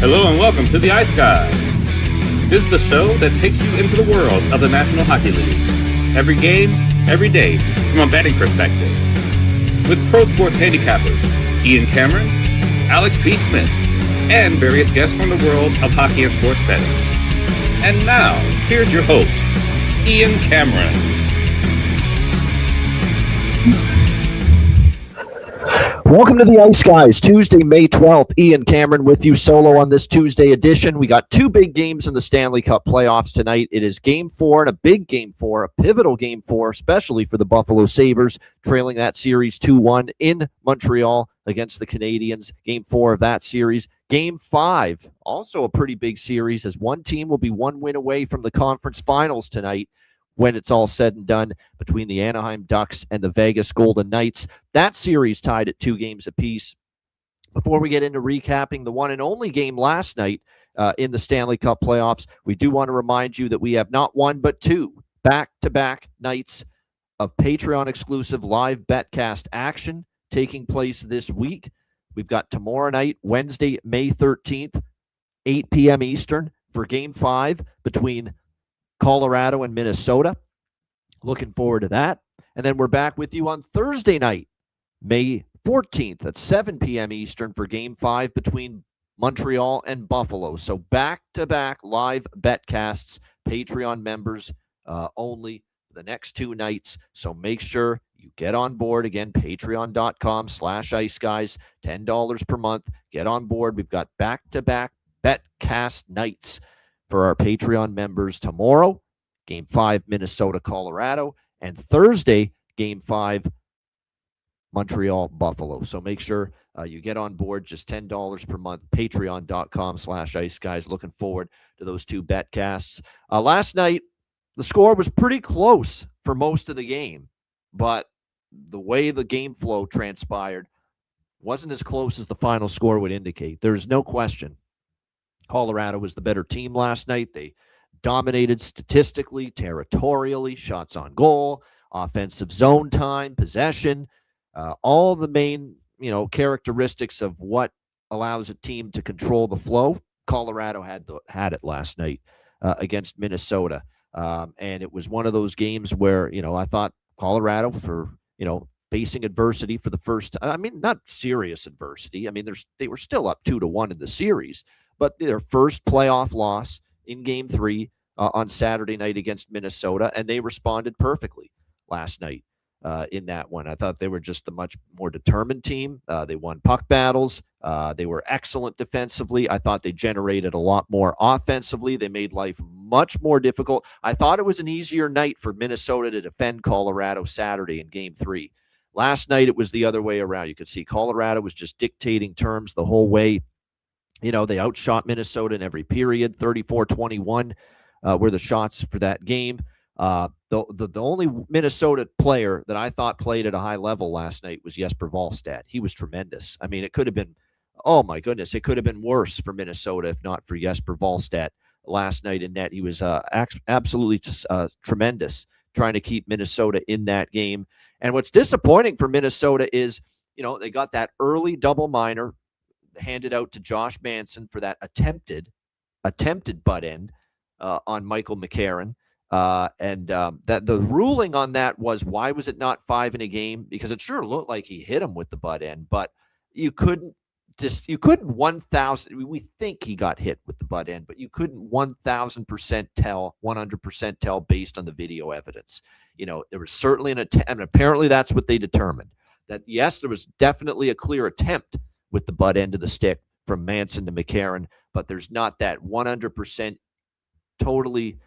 Hello and welcome to the Ice Guys. This is the show that takes you into the world of the National Hockey League. Every game, every day, from a betting perspective. With pro sports handicappers, Ian Cameron, Alex B. Smith, and various guests from the world of hockey and sports betting. And now, here's your host, Ian Cameron. Welcome to the Ice Guys, Tuesday, May 12th. Ian Cameron with you solo on this Tuesday edition. We got two big games in the Stanley Cup playoffs tonight. It is Game 4 and a big Game 4, a pivotal Game 4, especially for the Buffalo Sabres, trailing that series 2-1 in Montreal against the Canadiens. Game 4 of that series. Game 5, also a pretty big series, as one team will be one win away from the conference finals tonight when it's all said and done, between the Anaheim Ducks and the Vegas Golden Knights. That series tied at 2 games apiece. Before we get into recapping the one and only game last night in the Stanley Cup playoffs, we do want to remind you that we have not one but two back-to-back nights of Patreon-exclusive live betcast action taking place this week. We've got tomorrow night, Wednesday, May 13th, 8 p.m. Eastern, for Game 5 between Colorado and Minnesota. Looking forward to that. And then we're back with you on Thursday night, May 14th at 7 p.m. Eastern for Game 5 between Montreal and Buffalo. So back-to-back live betcasts, Patreon members only the next 2 nights. So make sure you get on board. Again, patreon.com/iceguys, $10 per month. Get on board. We've got back-to-back betcast nights for our Patreon members tomorrow, Game 5, Minnesota, Colorado, and Thursday, Game 5, Montreal, Buffalo. So make sure you get on board, just $10 per month, patreon.com/iceguys. Looking forward to those 2 betcasts. Last night, the score was pretty close for most of the game, but the way the game flow transpired wasn't as close as the final score would indicate. There's no question Colorado was the better team last night. They dominated statistically, territorially, shots on goal, offensive zone time, possession, all the main, characteristics of what allows a team to control the flow. Colorado had it last night against Minnesota. And it was one of those games where, I thought Colorado, for, facing adversity for the first time. I mean, not serious adversity. I mean, they were still up 2-1 in the series, but their first playoff loss in Game 3 on Saturday night against Minnesota, and they responded perfectly last night in that one. I thought they were just a much more determined team. They won puck battles. They were excellent defensively. I thought they generated a lot more offensively. They made life much more difficult. I thought it was an easier night for Minnesota to defend Colorado Saturday in Game 3. Last night, it was the other way around. You could see Colorado was just dictating terms the whole way. They outshot Minnesota in every period. 34-21 were the shots for that game. The only Minnesota player that I thought played at a high level last night was Jesper Wallstedt. He was tremendous. I mean, it could have been, oh my goodness, it could have been worse for Minnesota if not for Jesper Wallstedt last night in net. He was absolutely tremendous trying to keep Minnesota in that game. And what's disappointing for Minnesota is, they got that early double minor handed out to Josh Manson for that attempted butt end on Michael McCarron. And that the ruling on that was, why was it not 5 in a game? Because it sure looked like he hit him with the butt end, but you couldn't 1,000. We think he got hit with the butt end, but you couldn't 1,000% tell, 100% tell based on the video evidence. There was certainly an attempt, and apparently that's what they determined. That yes, there was definitely a clear attempt with the butt end of the stick from Manson to McCarron, but there's not that 100% totally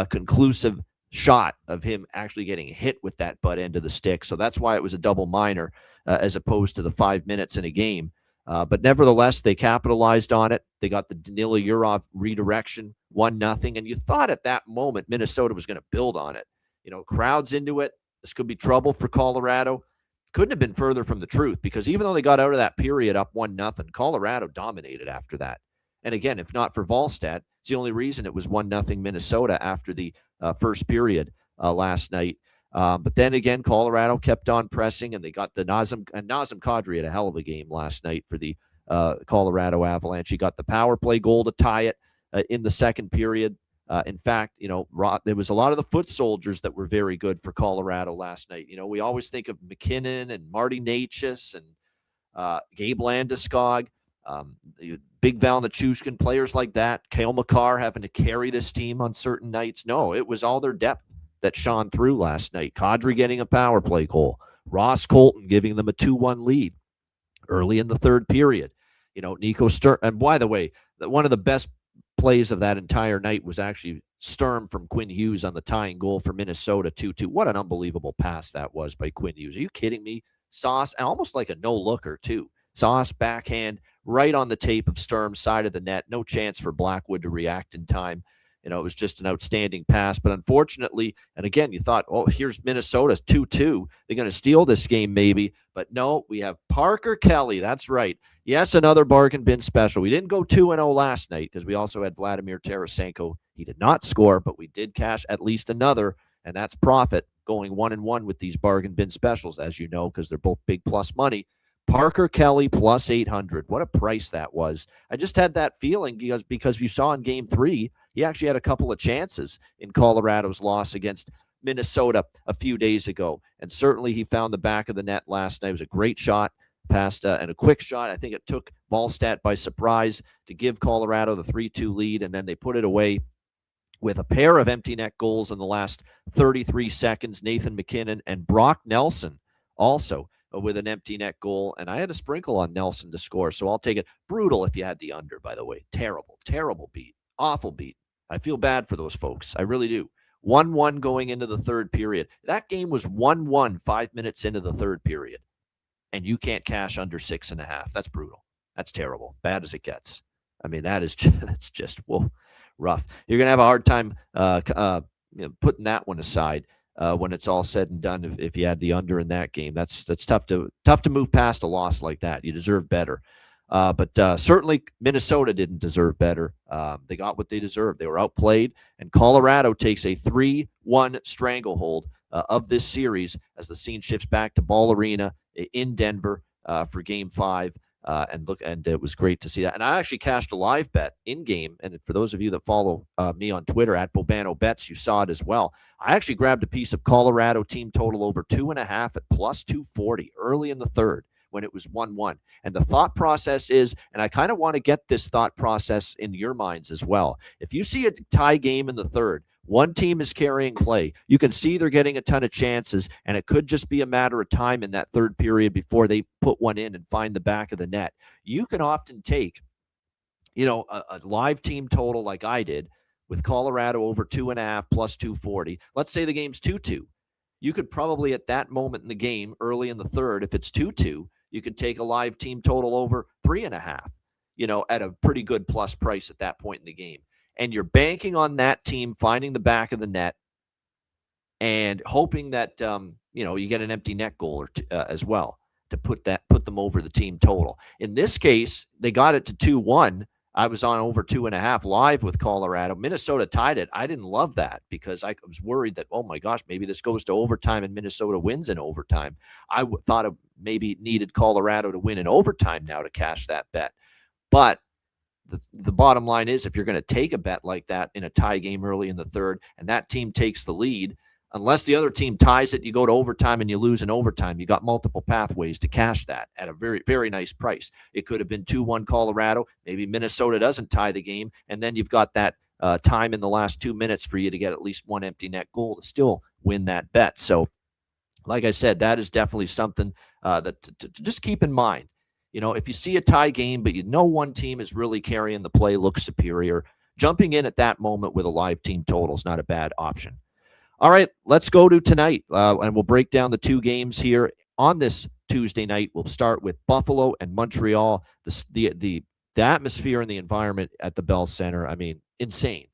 conclusive shot of him actually getting hit with that butt end of the stick. So that's why it was a double minor as opposed to the 5 minutes in a game. But nevertheless, they capitalized on it. They got the Danila Yurov redirection, 1-0. And you thought at that moment Minnesota was going to build on it. Crowds into it. This could be trouble for Colorado. Couldn't have been further from the truth, because even though they got out of that period up 1-0, Colorado dominated after that. And again, if not for Wallstedt, it's the only reason it was 1-0 Minnesota after the first period last night. But then again, Colorado kept on pressing, and they got the Nazem Kadri had a hell of a game last night for the Colorado Avalanche. He got the power play goal to tie it in the second period. In fact, there was a lot of the foot soldiers that were very good for Colorado last night. We always think of McKinnon and Marty Necas and Gabe Landeskog, Big Val Nichushkin, players like that. Cale Makar having to carry this team on certain nights. No, it was all their depth that shone through last night. Kadri getting a power play goal. Ross Colton giving them a 2-1 lead early in the third period. Nico Sturm. And by the way, one of the best plays of that entire night was actually Sturm from Quinn Hughes on the tying goal for Minnesota 2-2. What an unbelievable pass that was by Quinn Hughes. Are you kidding me? Sauce, almost like a no-looker, too. Sauce backhand right on the tape of Sturm's side of the net. No chance for Blackwood to react in time. It was just an outstanding pass. But unfortunately, and again, you thought, oh, here's Minnesota's 2-2. They're going to steal this game maybe. But no, we have Parker Kelly. That's right. Yes, another bargain bin special. We didn't go 2-0 last night because we also had Vladimir Tarasenko. He did not score, but we did cash at least another, and that's profit going 1-1 with these bargain bin specials, as you know, because they're both big plus money. Parker Kelly plus 800. What a price that was. I just had that feeling because you saw in Game 3, he actually had a couple of chances in Colorado's loss against Minnesota a few days ago. And certainly he found the back of the net last night. It was a great shot, passed and a quick shot. I think it took Ballstat by surprise to give Colorado the 3-2 lead, and then they put it away with a pair of empty net goals in the last 33 seconds. Nathan McKinnon and Brock Nelson also with an empty net goal. And I had a sprinkle on Nelson to score, so I'll take it. Brutal if you had the under, by the way. Terrible, terrible beat. Awful beat. I feel bad for those folks. I really do. 1-1 going into the third period. That game was 1-1 5 minutes into the third period. And you can't cash under 6.5. That's brutal. That's terrible. Bad as it gets. I mean, that's just whoa, rough. You're going to have a hard time putting that one aside when it's all said and done. If you had the under in that game, that's tough to move past a loss like that. You deserve better. But certainly Minnesota didn't deserve better. They got what they deserved. They were outplayed, and Colorado takes a 3-1 stranglehold of this series as the scene shifts back to Ball Arena in Denver for Game 5. And it was great to see that. And I actually cashed a live bet in game. And for those of you that follow me on Twitter at Bobano Bets, you saw it as well. I actually grabbed a piece of Colorado team total over 2.5 at plus 240 early in the third when it was 1-1. And the thought process is, and I kind of want to get this thought process in your minds as well. If you see a tie game in the third, one team is carrying play, you can see they're getting a ton of chances, and it could just be a matter of time in that third period before they put one in and find the back of the net. You can often take, a live team total like I did with Colorado over 2.5 plus 240. Let's say the game's 2-2. You could probably at that moment in the game, early in the third, if it's 2-2, you could take a live team total over 3.5, at a pretty good plus price at that point in the game. And you're banking on that team finding the back of the net and hoping that, you get an empty net goal as well to put them over the team total. In this case, they got it to 2-1. I was on over 2.5 live with Colorado. Minnesota tied it. I didn't love that because I was worried that, oh my gosh, maybe this goes to overtime and Minnesota wins in overtime. I thought it maybe needed Colorado to win in overtime now to cash that bet. But the bottom line is, if you're going to take a bet like that in a tie game early in the third and that team takes the lead, unless the other team ties it, you go to overtime and you lose in overtime. You got multiple pathways to cash that at a very, very nice price. It could have been 2-1 Colorado. Maybe Minnesota doesn't tie the game, and then you've got that time in the last 2 minutes for you to get at least one empty net goal to still win that bet. So, like I said, that is definitely something that to just keep in mind. If you see a tie game, but one team is really carrying the play, looks superior, jumping in at that moment with a live team total is not a bad option. All right, let's go to tonight, and we'll break down the two games here on this Tuesday night. We'll start with Buffalo and Montreal. The atmosphere and the environment at the Bell Center, I mean, insane.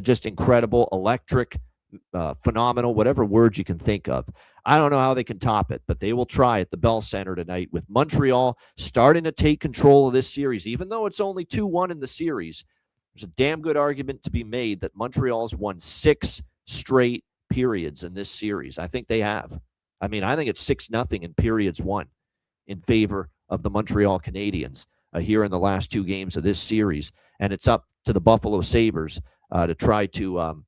Just incredible, electric, phenomenal, whatever words you can think of. I don't know how they can top it, but they will try at the Bell Center tonight with Montreal starting to take control of this series. Even though it's only 2-1 in the series, there's a damn good argument to be made that Montreal's won 6 straight periods in this series. I think they have. I mean, I think it's 6-0 in periods 1 in favor of the Montreal Canadiens. here in the last 2 games of this series, and it's up to the Buffalo Sabres to try to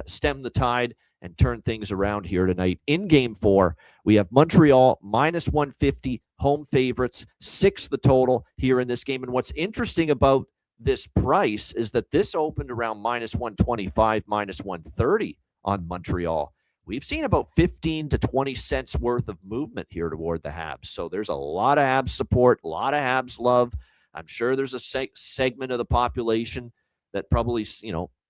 stem the tide and turn things around here tonight. In Game 4, we have Montreal minus 150, home favorites, 6 the total here in this game. And what's interesting about this price is that this opened around minus 125, minus 130 on Montreal. We've seen about 15 to 20 cents worth of movement here toward the Habs. So there's a lot of Habs support, a lot of Habs love. I'm sure there's a segment of the population that probably,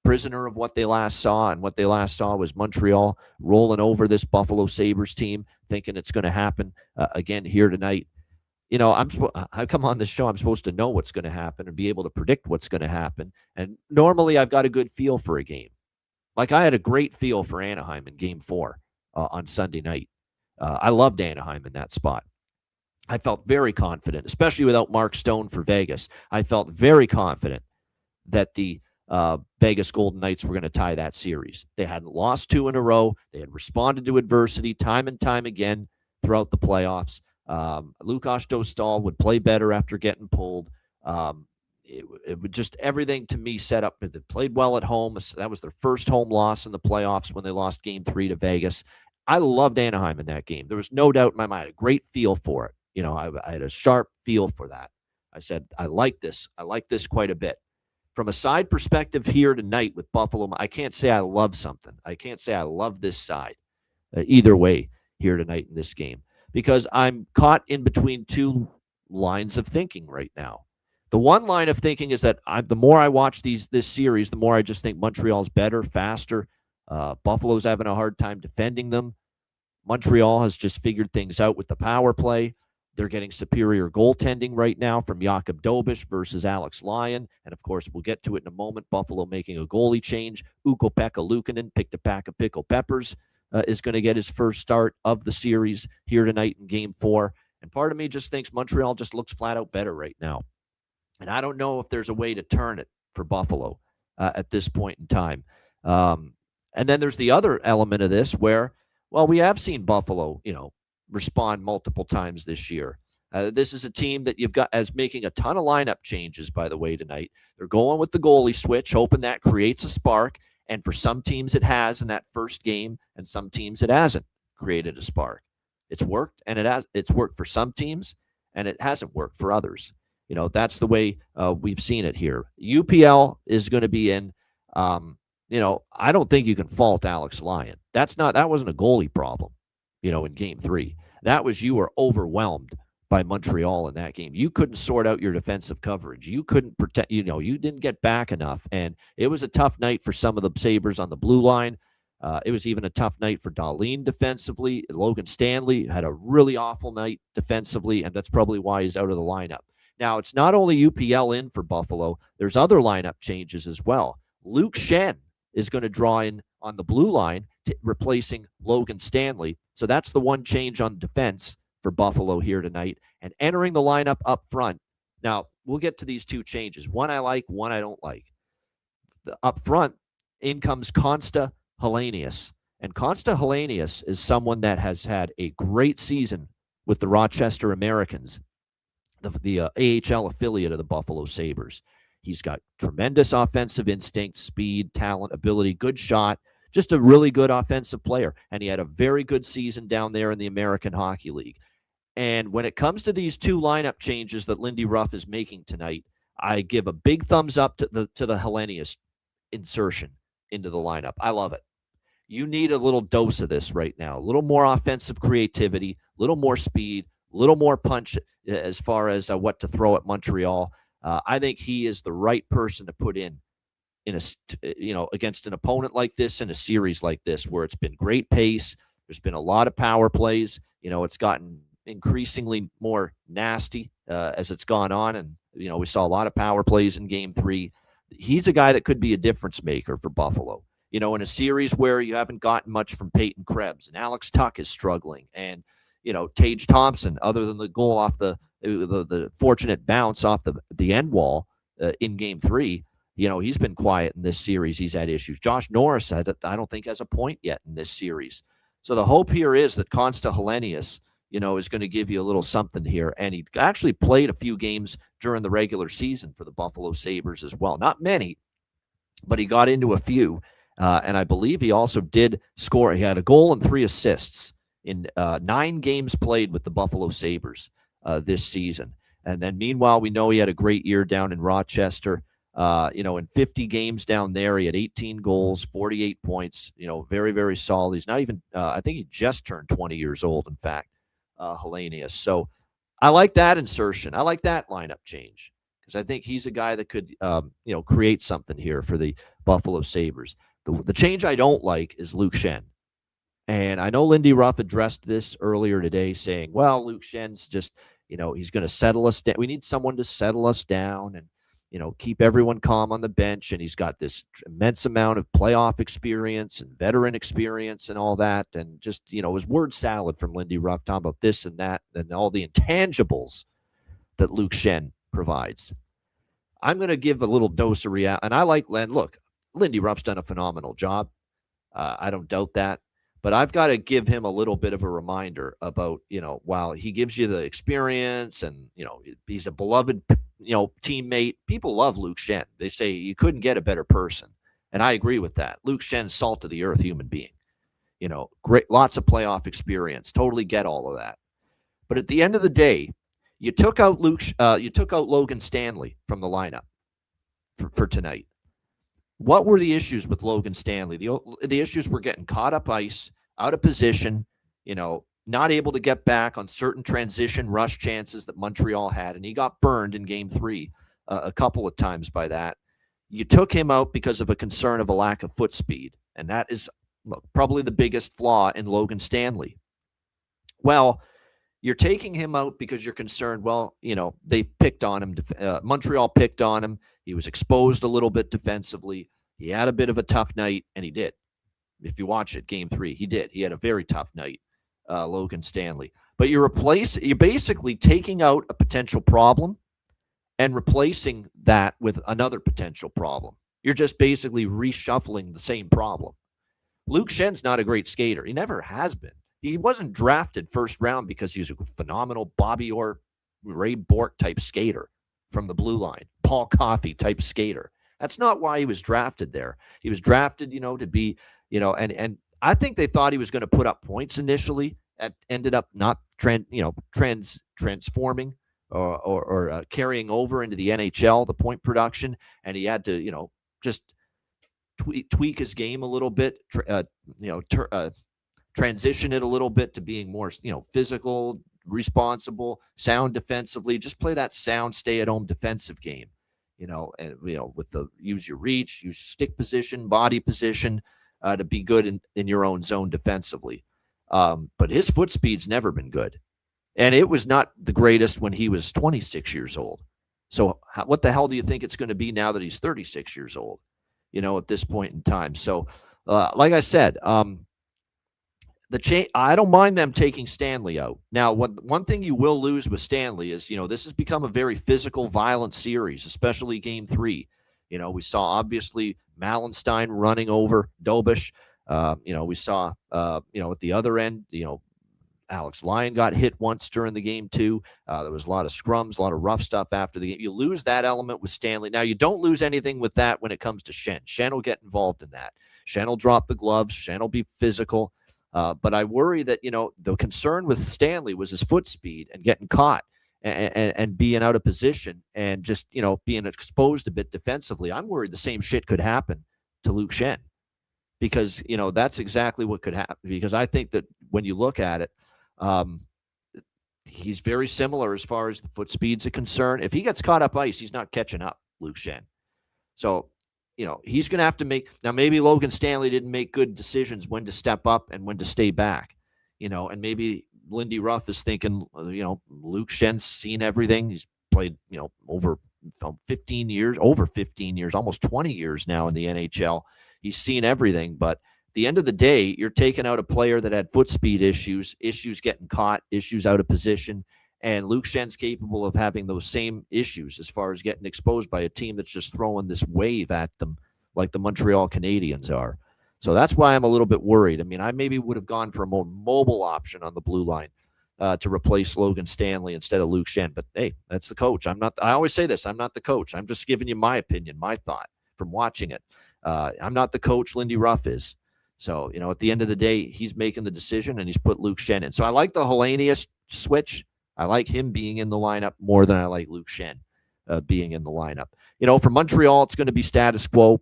prisoner of what they last saw, and what they last saw was Montreal rolling over this Buffalo Sabres team, thinking it's going to happen again here tonight. I come on this show, I'm supposed to know what's going to happen and be able to predict what's going to happen. And normally I've got a good feel for a game. Like I had a great feel for Anaheim in Game 4 on Sunday night. I loved Anaheim in that spot. I felt very confident, especially without Mark Stone for Vegas. I felt very confident that the Vegas Golden Knights were going to tie that series. They hadn't lost 2 in a row. They had responded to adversity time and time again throughout the playoffs. Lukas Dostal would play better after getting pulled. It would just everything to me set up. They played well at home. That was their first home loss in the playoffs when they lost Game 3 to Vegas. I loved Anaheim in that game. There was no doubt in my mind. I had a great feel for it. I had a sharp feel for that. I said, I like this. I like this quite a bit. From a side perspective here tonight with Buffalo, I can't say I love something. I can't say I love this side either way here tonight in this game, because I'm caught in between 2 lines of thinking right now. The one line of thinking is that the more I watch this series, the more I just think Montreal's better, faster. Buffalo's having a hard time defending them. Montreal has just figured things out with the power play. They're getting superior goaltending right now from Jakub Dobeš versus Alex Lyon. And, of course, we'll get to it in a moment. Buffalo making a goalie change. Ukko-Pekka Luukkonen picked a pack of pickled peppers, is going to get his first start of the series here tonight in Game 4. And part of me just thinks Montreal just looks flat out better right now. And I don't know if there's a way to turn it for Buffalo at this point in time. And then there's the other element of this where, well, we have seen Buffalo, respond multiple times this year. This is a team that you've got as making a ton of lineup changes, by the way, tonight. They're going with the goalie switch, hoping that creates a spark. And for some teams it has in that first game, and some teams it hasn't created a spark. It's worked, and it's worked for some teams, and it hasn't worked for others. That's the way we've seen it here. UPL is going to be in. I don't think you can fault Alex Lyon. That wasn't a goalie problem, in Game 3. That was you were overwhelmed by Montreal in that game. You couldn't sort out your defensive coverage. You couldn't protect, you didn't get back enough. And it was a tough night for some of the Sabres on the blue line. It was even a tough night for Dahlin defensively. Logan Stanley had a really awful night defensively, and that's probably why he's out of the lineup. Now, it's not only UPL in for Buffalo. There's other lineup changes as well. Luke Schenn is going to draw in on the blue line, replacing Logan Stanley. So that's the one change on defense for Buffalo here tonight. And entering the lineup up front. Now, we'll get to these 2 changes. One I like, one I don't like. Up front, in comes Konsta Helenius. And Konsta Helenius is someone that has had a great season with the Rochester Americans, the AHL affiliate of the Buffalo Sabres. He's got tremendous offensive instinct, speed, talent, ability, good shot, just a really good offensive player. And he had a very good season down there in the American Hockey League. And when it comes to these 2 lineup changes that Lindy Ruff is making tonight, I give a big thumbs up to the Helenius insertion into the lineup. I love it. You need a little dose of this right now. A little more offensive creativity, a little more speed, a little more punch as far as what to throw at Montreal. I think he is the right person to put in against an opponent like this in a series like this, where it's been great pace. There's been a lot of power plays. It's gotten increasingly more nasty as it's gone on. And, we saw a lot of power plays in Game 3. He's a guy that could be a difference maker for Buffalo. In a series where you haven't gotten much from Peyton Krebs and Alex Tuck is struggling, and Tage Thompson, other than the goal off the fortunate bounce off the end wall in Game 3, he's been quiet in this series. He's had issues. Josh Norris, I don't think, has a point yet in this series. So the hope here is that Konsta Helenius is going to give you a little something here. And he actually played a few games during the regular season for the Buffalo Sabres as well. Not many, but he got into a few. And I believe he also did score. He had a goal and 3 assists in 9 games played with the Buffalo Sabres this season. And then meanwhile, we know he had a great year down in Rochester. In 50 games down there, he had 18 goals, 48 points, very, very solid. He's not even, I think he just turned 20 years old, in fact, Hellenius. So I like that insertion. I like that lineup change because I think he's a guy that could, create something here for the Buffalo Sabres. The change I don't like is Luke Schenn. And I know Lindy Ruff addressed this earlier today saying, well, Luke Schenn's just, he's going to settle us down. We need someone to settle us down and, keep everyone calm on the bench. And he's got this immense amount of playoff experience and veteran experience and all that. And just, it was word salad from Lindy Ruff talking about this and that and all the intangibles that Luke Schenn provides. I'm going to give a little dose of reality. And I like Len. Look, Lindy Ruff's done a phenomenal job. I don't doubt that. But I've got to give him a little bit of a reminder about, while he gives you the experience and, he's a beloved, teammate. People love Luke Schenn. They say you couldn't get a better person. And I agree with that. Luke Schenn, salt of the earth human being. Great, lots of playoff experience. Totally get all of that. But at the end of the day, you took out Logan Stanley from the lineup for tonight. What were the issues with Logan Stanley? The issues were getting caught up ice, out of position, not able to get back on certain transition rush chances that Montreal had, and he got burned in Game 3 a couple of times by that. You took him out because of a concern of a lack of foot speed, and that is probably the biggest flaw in Logan Stanley. Well, you're taking him out because you're concerned, they picked on him. Montreal picked on him. He was exposed a little bit defensively. He had a bit of a tough night, and he did. If you watch it, Game 3, he did. He had a very tough night, Logan Stanley. But you're basically taking out a potential problem and replacing that with another potential problem. You're just basically reshuffling the same problem. Luke Schenn's not a great skater. He never has been. He wasn't drafted first round because he's a phenomenal Bobby Orr, Ray Bourque type skater from the blue line, Paul Coffey type skater. That's not why he was drafted there. He was drafted, to be, and I think they thought he was going to put up points initially. That ended up not transforming or carrying over into the NHL, the point production, and he had to, just tweak his game a little bit, transition it a little bit to being more, physical, responsible, sound defensively. Just play that sound, stay-at-home defensive game, with the use your reach, use stick position, body position to be good in your own zone defensively. But his foot speed's never been good, and it was not the greatest when he was 26 years old. So what the hell do you think it's going to be now that he's 36 years old? At this point in time. So, like I said, I don't mind them taking Stanley out. Now, one thing you will lose with Stanley is, this has become a very physical, violent series, especially Game 3. We saw, obviously, Malenstein running over Dobish. We saw, at the other end, Alex Lyon got hit once during the game, too. There was a lot of scrums, a lot of rough stuff after the game. You lose that element with Stanley. Now, you don't lose anything with that when it comes to Schenn. Schenn will get involved in that. Schenn will drop the gloves. Schenn will be physical. But I worry that, the concern with Stanley was his foot speed and getting caught and being out of position and just, being exposed a bit defensively. I'm worried the same shit could happen to Luke Schenn because, that's exactly what could happen. Because I think that when you look at it, he's very similar as far as the foot speeds are concerned. If he gets caught up ice, he's not catching up, Luke Schenn. So, he's going to have to make – now maybe Logan Stanley didn't make good decisions when to step up and when to stay back, and maybe Lindy Ruff is thinking, Luke Schenn's seen everything. He's played, over 15 years, almost 20 years now in the NHL. He's seen everything, but at the end of the day, you're taking out a player that had foot speed issues getting caught, issues out of position, and Luke Schenn's capable of having those same issues as far as getting exposed by a team that's just throwing this wave at them like the Montreal Canadiens are. So that's why I'm a little bit worried. I mean, I maybe would have gone for a more mobile option on the blue line to replace Logan Stanley instead of Luke Schenn. But hey, that's the coach. I always say this. I'm not the coach. I'm just giving you my opinion, my thought from watching it. I'm not the coach. Lindy Ruff is. So, at the end of the day, he's making the decision, and he's put Luke Schenn in. So I like the Hellenius switch. I like him being in the lineup more than I like Luke Schenn being in the lineup. For Montreal, it's going to be status quo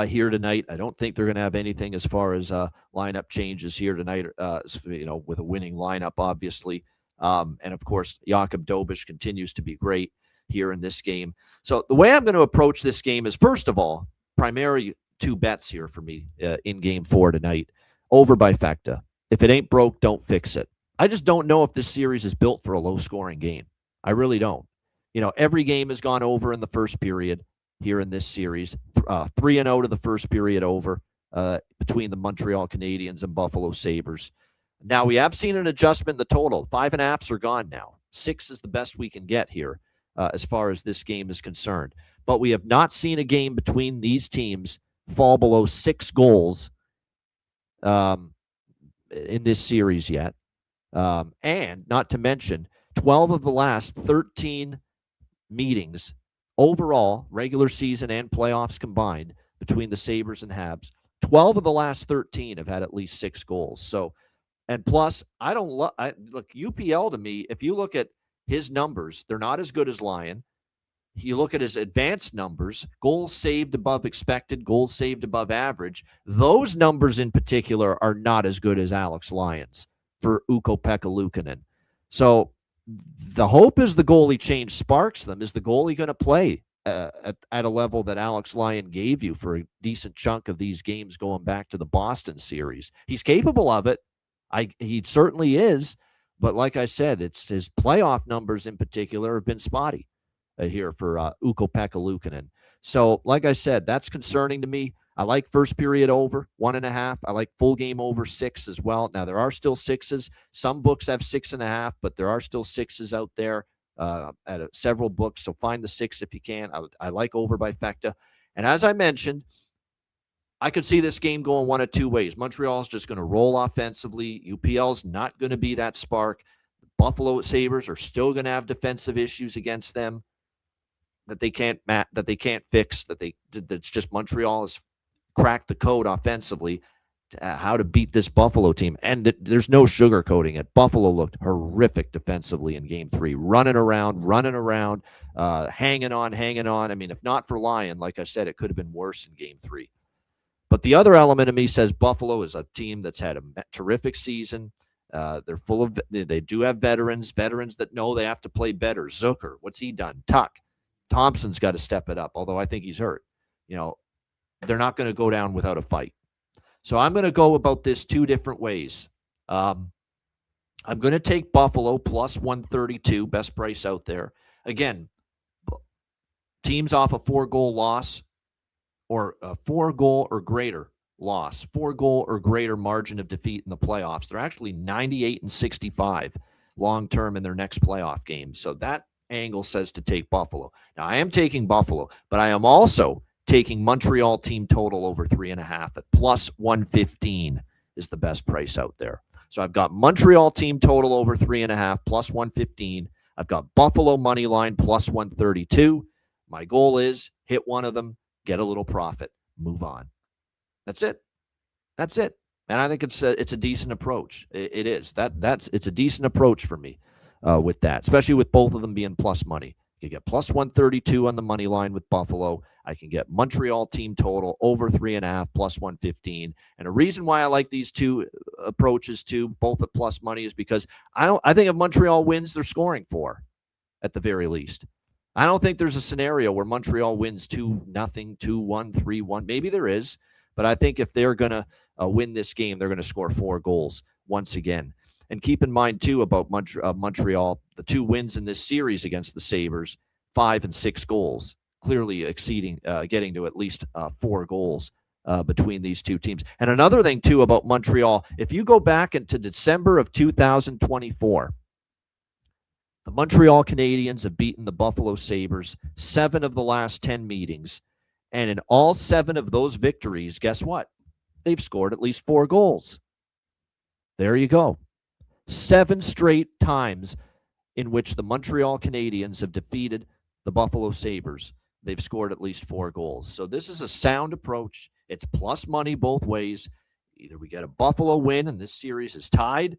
here tonight. I don't think they're going to have anything as far as lineup changes here tonight, with a winning lineup, obviously. And, of course, Jakub Dobiš continues to be great here in this game. So the way I'm going to approach this game is, first of all, primarily two bets here for me in Game 4 tonight. Over by Fecta. If it ain't broke, don't fix it. I just don't know if this series is built for a low-scoring game. I really don't. Every game has gone over in the first period here in this series. 3-0 to the first period over between the Montreal Canadiens and Buffalo Sabres. Now, we have seen an adjustment in the total. 5.5s are gone now. 6 is the best we can get here as far as this game is concerned. But we have not seen a game between these teams fall below 6 goals in this series yet. And not to mention, 12 of the last 13 meetings overall, regular season and playoffs combined, between the Sabres and Habs, 12 of the last 13 have had at least 6 goals. So, and plus, look, UPL to me, if you look at his numbers, they're not as good as Lyon. You look at his advanced numbers, goals saved above expected, goals saved above average. Those numbers in particular are not as good as Alex Lyon's for Ukko-Pekka Luukkonen. So the hope is the goalie change sparks them. Is the goalie going to play at a level that Alex Lyon gave you for a decent chunk of these games going back to the Boston series? He's capable of it. He certainly is. But like I said, it's his playoff numbers in particular have been spotty here for Ukko-Pekka Luukkonen. So like I said, that's concerning to me. I like first period over 1.5. I like full game over 6 as well. Now, there are still 6s. Some books have 6.5, but there are still 6s out there at several books. So find the 6 if you can. I like over by Fecta. And as I mentioned, I could see this game going one of two ways. Montreal's just going to roll offensively. UPL's not going to be that spark. The Buffalo Sabres are still going to have defensive issues against them that they can't fix. That's just Montreal has cracked the code offensively to how to beat this Buffalo team. And there's no sugarcoating it. Buffalo looked horrific defensively in Game 3, running around, hanging on. I mean, if not for Lyon, like I said, it could have been worse in Game 3. But the other element of me says Buffalo is a team that's had a terrific season. They do have veterans that know they have to play better. Zucker, what's he done? Tuck. Thompson's got to step it up, although I think he's hurt. They're not going to go down without a fight. So I'm going to go about this two different ways. I'm going to take Buffalo plus 132, best price out there. Again, teams off a 4-goal loss or a 4-goal or greater loss, 4-goal or greater margin of defeat in the playoffs. They're actually 98-65 long-term in their next playoff game. So that angle says to take Buffalo. Now, I am taking Buffalo, but I am also taking Montreal team total over 3.5 at plus 115 is the best price out there. So I've got Montreal team total over 3.5 plus 115. I've got Buffalo money line plus 132. My goal is hit one of them, get a little profit, move on. That's it. And I think it's a decent approach. It is. It's a decent approach for me with that, especially with both of them being plus money. You get plus 132 on the money line with Buffalo. I can get Montreal team total over 3.5 plus 115. And a reason why I like these two approaches too, both at plus money, is because I think if Montreal wins, they're scoring 4 at the very least. I don't think there's a scenario where Montreal wins 2-0, 2-1, 3-1. Maybe there is, but I think if they're going to win this game, they're going to score 4 goals once again. And keep in mind, too, about Montreal, the 2 wins in this series against the Sabres, 5 and 6 goals, clearly exceeding, getting to at least 4 goals between these two teams. And another thing, too, about Montreal, if you go back into December of 2024, the Montreal Canadiens have beaten the Buffalo Sabres 7 of the last 10 meetings. And in all 7 of those victories, guess what? They've scored at least 4 goals. There you go. 7 straight times in which the Montreal Canadiens have defeated the Buffalo Sabres. They've scored at least 4 goals. So this is a sound approach. It's plus money both ways. Either we get a Buffalo win and this series is tied,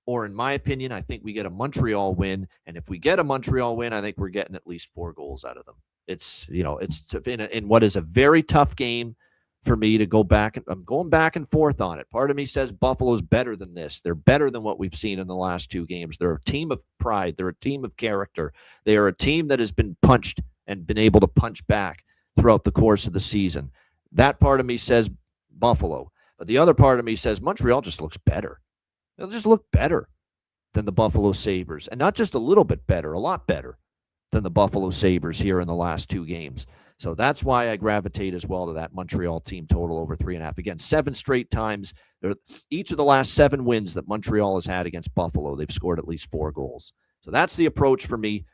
or in my opinion, I think we get a Montreal win. And if we get a Montreal win, I think we're getting at least 4 goals out of them. It's, it's in what is a very tough game for me to go back. I'm going back and forth on it. Part of me says Buffalo's better than this. They're better than what we've seen in the last 2 games. They're a team of pride. They're a team of character. They are a team that has been punched and been able to punch back throughout the course of the season. That part of me says Buffalo. But the other part of me says Montreal just looks better. They'll just look better than the Buffalo Sabres. And not just a little bit better, a lot better than the Buffalo Sabres here in the last 2 games. So that's why I gravitate as well to that Montreal team total over 3.5. Again, 7 straight times. Each of the last 7 wins that Montreal has had against Buffalo, they've scored at least 4 goals. So that's the approach for me.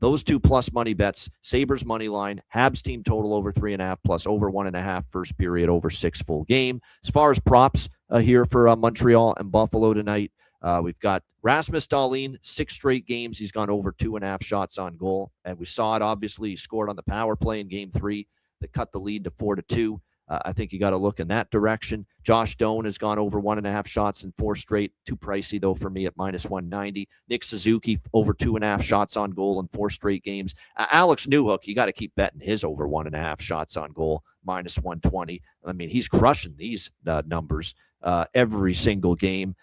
Those 2 plus money bets, Sabres money line, Habs team total over 3.5 plus over 1.5 first period over 6 full game. As far as props here for Montreal and Buffalo tonight, we've got Rasmus Dahlin, 6 straight games. He's gone over 2.5 shots on goal. And we saw it, obviously, he scored on the power play in game 3 that cut the lead to 4-2. I think you got to look in that direction. Josh Doan has gone over 1.5 shots in 4 straight. Too pricey, though, for me at minus 190. Nick Suzuki, over 2.5 shots on goal in 4 straight games. Alex Newhook, you got to keep betting his over 1.5 shots on goal, minus 120. I mean, he's crushing these numbers every single game.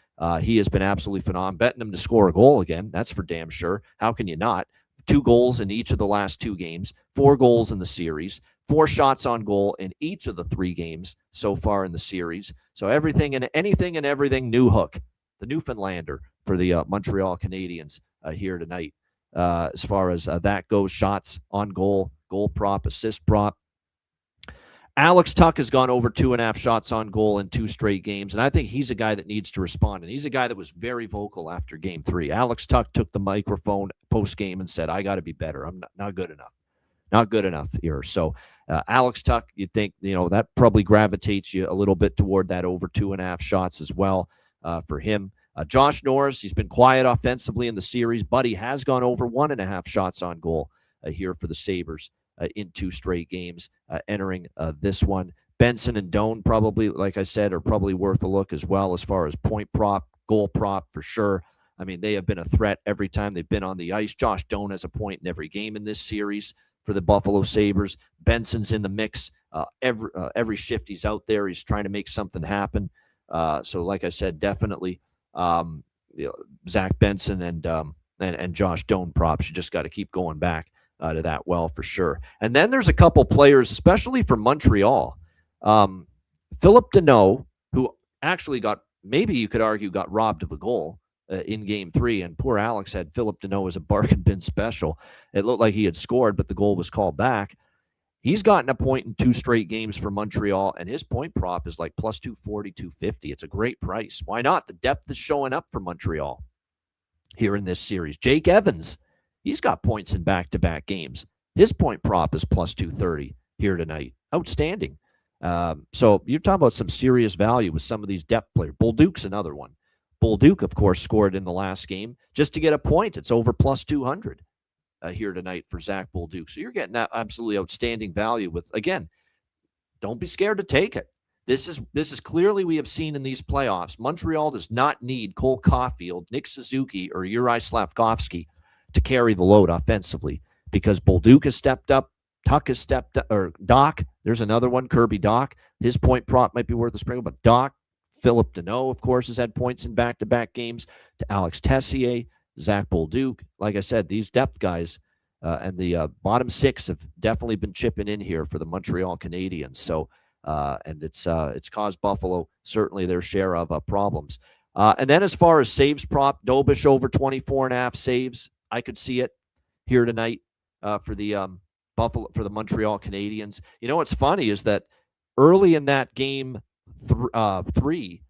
He has been absolutely phenomenal. Betting him to score a goal again, that's for damn sure. How can you not? 2 goals in each of the last 2 games, 4 goals in the series, 4 shots on goal in each of the 3 games so far in the series. So everything and anything and everything Newhook, the Newfoundlander for the Montreal Canadiens here tonight. As far as that goes, shots on goal, goal prop, assist prop. Alex Tuch has gone over 2.5 shots on goal in 2 straight games, and I think he's a guy that needs to respond, and he's a guy that was very vocal after game 3. Alex Tuch took the microphone post-game and said, I got to be better. I'm not good enough. Not good enough here. So Alex Tuch, you think, that probably gravitates you a little bit toward that over 2.5 shots as well for him. Josh Norris, he's been quiet offensively in the series, but he has gone over 1.5 shots on goal here for the Sabres in 2 straight games entering this one. Benson and Doan probably, like I said, are probably worth a look as well as far as point prop, goal prop for sure. I mean, they have been a threat every time they've been on the ice. Josh Doan has a point in every game in this series for the Buffalo Sabres. Benson's in the mix. Every shift he's out there, he's trying to make something happen. So like I said, definitely Zach Benson and Josh Doan props. You just got to keep going back to that well for sure. And then there's a couple players, especially for Montreal. Philip Deneau, who actually maybe you could argue got robbed of a goal in game 3, and poor Alex had Philip Deneau as a bargain bin special. It looked like he had scored, but the goal was called back. He's gotten a point in 2 straight games for Montreal, and his point prop is like plus 240, 250. It's a great price. Why not? The depth is showing up for Montreal here in this series. Jake Evans, he's got points in back-to-back games. His point prop is plus 230 here tonight. Outstanding. So you're talking about some serious value with some of these depth players. Bolduc's another one. Bolduc, of course, scored in the last game just to get a point. It's over plus 200 here tonight for Zach Bolduc. So you're getting absolutely outstanding value with, again, don't be scared to take it. This is clearly, we have seen in these playoffs, Montreal does not need Cole Caulfield, Nick Suzuki, or Juraj Slafkovsky to carry the load offensively, because Bolduc has stepped up, Tuch has stepped up, or Doc, there's another one, Kirby Doc. His point prop might be worth a sprinkle, but Doc, Philip Deneau, of course, has had points in back-to-back games, to Alex Tessier, Zach Bolduc. Like I said, these depth guys and the bottom 6 have definitely been chipping in here for the Montreal Canadiens. So, and it's caused Buffalo certainly their share of problems. And then as far as saves prop, Dobish over 24.5 saves. I could see it here tonight for the Montreal Canadiens. You know what's funny is that early in that game 3,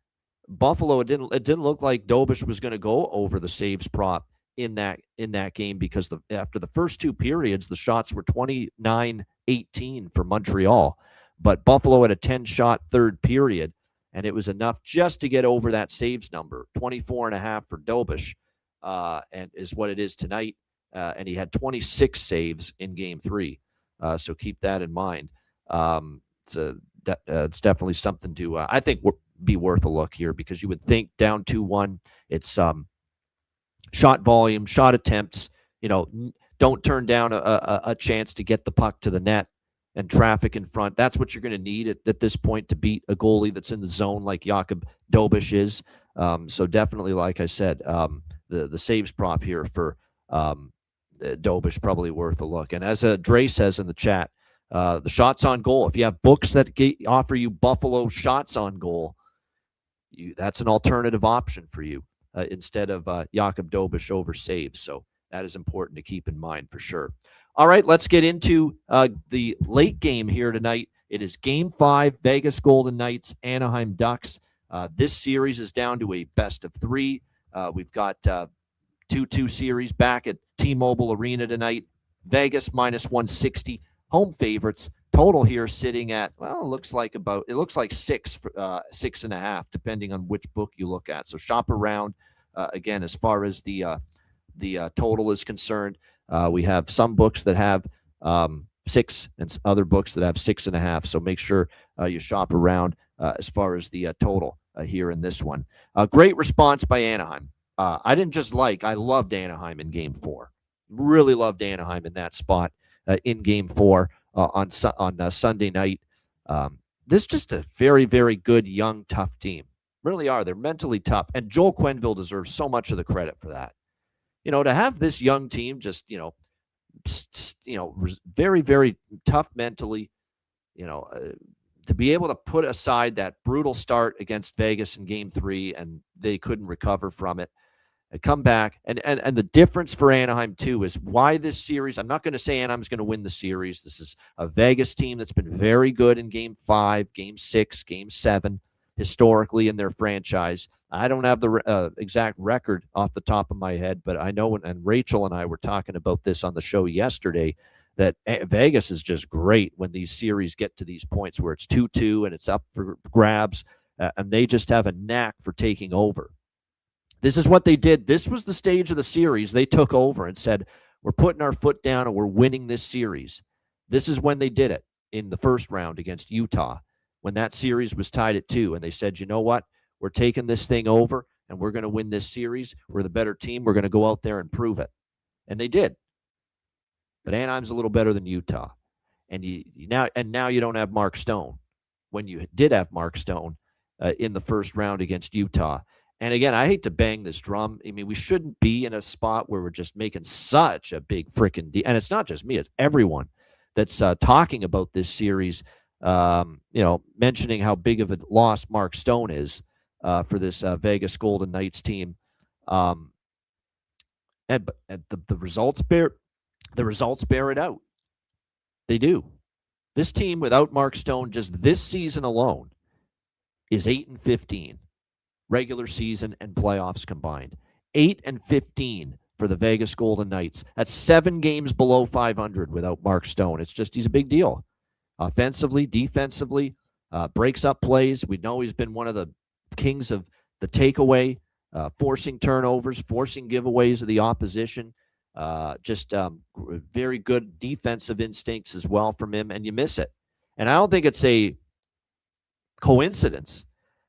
Buffalo, it didn't look like Dobish was going to go over the saves prop in that game, because after the first 2 periods, the shots were 29-18 for Montreal, but Buffalo had a 10-shot third period, and it was enough just to get over that saves number, 24.5 for Dobish, and is what it is tonight. And he had 26 saves in Game 3, so keep that in mind. It's definitely something to, I think, be worth a look here, because you would think down 2-1, it's shot volume, shot attempts, don't turn down a chance to get the puck to the net and traffic in front. That's what you're going to need at this point to beat a goalie that's in the zone like Jakub Dobish is. So definitely, like I said, the saves prop here for Dobish probably worth a look. And as Dre says in the chat, the shots on goal, if you have books that offer you Buffalo shots on goal, that's an alternative option for you instead of Jakub Dobish over saves. So that is important to keep in mind for sure. All right, let's get into the late game here tonight. It is Game 5, Vegas Golden Knights, Anaheim Ducks. This series is down to a best of 3. We've got 2-2 series back at T-Mobile Arena tonight. Vegas -160. Home favorites. Total here sitting at, well, it looks like 6.5, depending on which book you look at. So shop around. Again, as far as the total is concerned, we have some books that have 6 and other books that have 6.5. So make sure you shop around as far as the total here in this one. Great response by Anaheim. I loved Anaheim in Game 4. Really loved Anaheim in that spot in Game 4 on Sunday night. This is just a very, very good, young, tough team. Really are. They're mentally tough. And Joel Quenneville deserves so much of the credit for that. To have this young team just, very, very tough mentally, to be able to put aside that brutal start against Vegas in Game 3 and they couldn't recover from it. Come back, and the difference for Anaheim, too, is why this series, I'm not going to say Anaheim's going to win the series. This is a Vegas team that's been very good in Game 5, Game 6, Game 7, historically in their franchise. I don't have the exact record off the top of my head, but I know, and Rachel and I were talking about this on the show yesterday, that Vegas is just great when these series get to these points where it's 2-2 and it's up for grabs, and they just have a knack for taking over. This is what they did. This was the stage of the series. They took over and said, we're putting our foot down and we're winning this series. This is when they did it in the first round against Utah, when that series was tied at 2. And they said, you know what? We're taking this thing over and we're going to win this series. We're the better team. We're going to go out there and prove it. And they did. But Anaheim's a little better than Utah. And now you don't have Mark Stone when you did have Mark Stone in the first round against Utah. And again, I hate to bang this drum. I mean, we shouldn't be in a spot where we're just making such a big freaking deal. And it's not just me, it's everyone that's talking about this series, mentioning how big of a loss Mark Stone is for this Vegas Golden Knights team. And the results bear it out. They do. This team without Mark Stone just this season alone is 8-15. Regular season and playoffs combined. 8-15 for the Vegas Golden Knights. That's 7 games below 500 without Mark Stone. He's a big deal. Offensively, defensively, breaks up plays. We know he's been one of the kings of the takeaway, forcing turnovers, forcing giveaways of the opposition. Very good defensive instincts as well from him, and you miss it. And I don't think it's a coincidence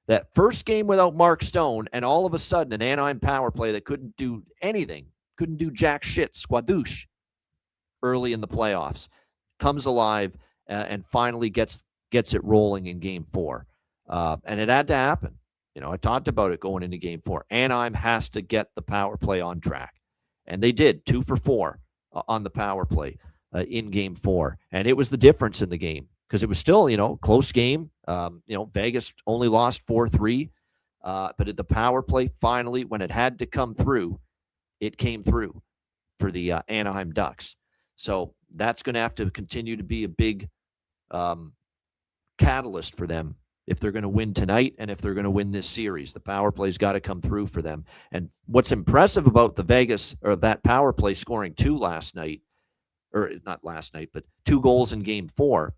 that first game without Mark Stone, and all of a sudden an Anaheim power play that couldn't do anything, couldn't do jack shit, squadouche, early in the playoffs, comes alive and finally gets it rolling in Game 4. And it had to happen. I talked about it going into Game 4. Anaheim has to get the power play on track. And they did, 2 for 4 on the power play in Game 4. And it was the difference in the game. Because it was still, close game. Vegas only lost 4-3. But at the power play, finally, when it had to come through, it came through for the Anaheim Ducks. So that's going to have to continue to be a big catalyst for them if they're going to win tonight and if they're going to win this series. The power play's got to come through for them. And what's impressive about the Vegas, or that power play scoring 2 last night, or not last night, but 2 goals in Game 4,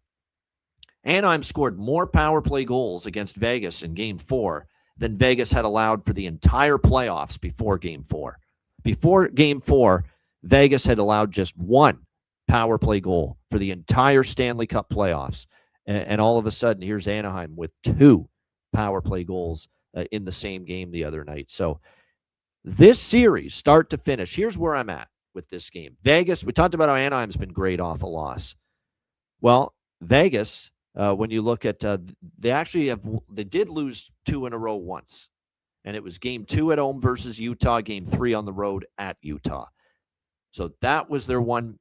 Anaheim scored more power play goals against Vegas in Game 4 than Vegas had allowed for the entire playoffs before Game 4. Before Game 4, Vegas had allowed just one power play goal for the entire Stanley Cup playoffs. And all of a sudden, here's Anaheim with 2 power play goals in the same game the other night. So this series, start to finish, here's where I'm at with this game. Vegas, we talked about how Anaheim's been great off a loss. Well, Vegas, when you look at, they did lose 2 in a row once. And it was Game 2 at home versus Utah, Game 3 on the road at Utah. So that was their one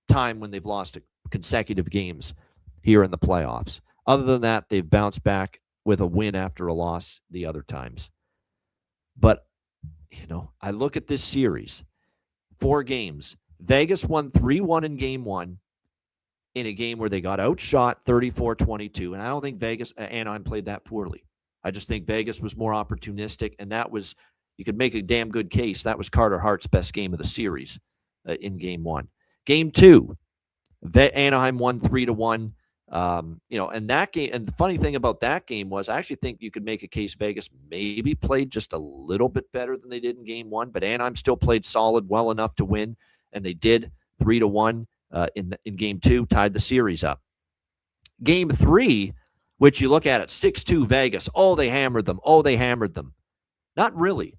time when they've lost consecutive games here in the playoffs. Other than that, they've bounced back with a win after a loss the other times. But, I look at this series, 4 games. Vegas won 3-1 in Game 1 in a game where they got outshot 34-22. And I don't think Anaheim played that poorly. I just think Vegas was more opportunistic, and that was, you could make a damn good case, that was Carter Hart's best game of the series in Game 1. Game 2, Anaheim won 3-1. And that game, and the funny thing about that game was, I actually think you could make a case Vegas maybe played just a little bit better than they did in Game 1, but Anaheim still played solid, well enough to win, and they did 3-1 in Game 2, tied the series up. Game 3, which you look at 6-2 Vegas. Oh, they hammered them. Not really.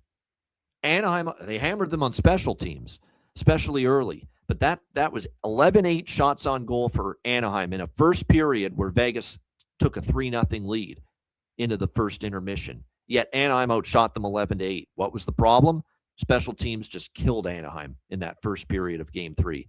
Anaheim, they hammered them on special teams, especially early. But that was 11-8 shots on goal for Anaheim in a first period where Vegas took a 3-0 lead into the first intermission. Yet Anaheim outshot them 11-8. What was the problem? Special teams just killed Anaheim in that first period of Game 3.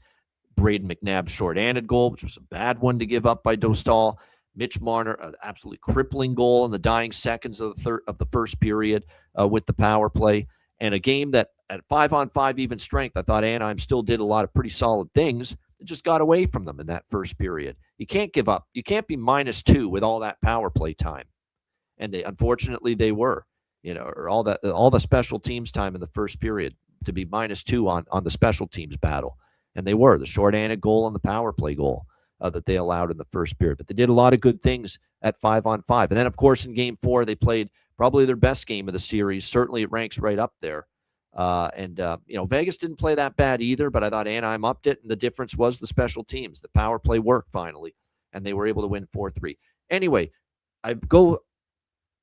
Braden McNabb's short-handed goal, which was a bad one to give up by Dostal. Mitch Marner, an absolutely crippling goal in the dying seconds of the first period with the power play. And a game that at 5-on-5 even strength, I thought Anaheim still did a lot of pretty solid things. It just got away from them in that first period. You can't give up. You can't be -2 with all that power play time. And unfortunately they were, or all the special teams time in the first period to be -2 on the special teams battle. And they were, the short-handed goal and the power play goal that they allowed in the first period. But they did a lot of good things at 5-on-5. And then, of course, in Game 4, they played probably their best game of the series. Certainly it ranks right up there. Vegas didn't play that bad either, but I thought Anaheim upped it, and the difference was the special teams. The power play worked finally, and they were able to win 4-3. Anyway, I go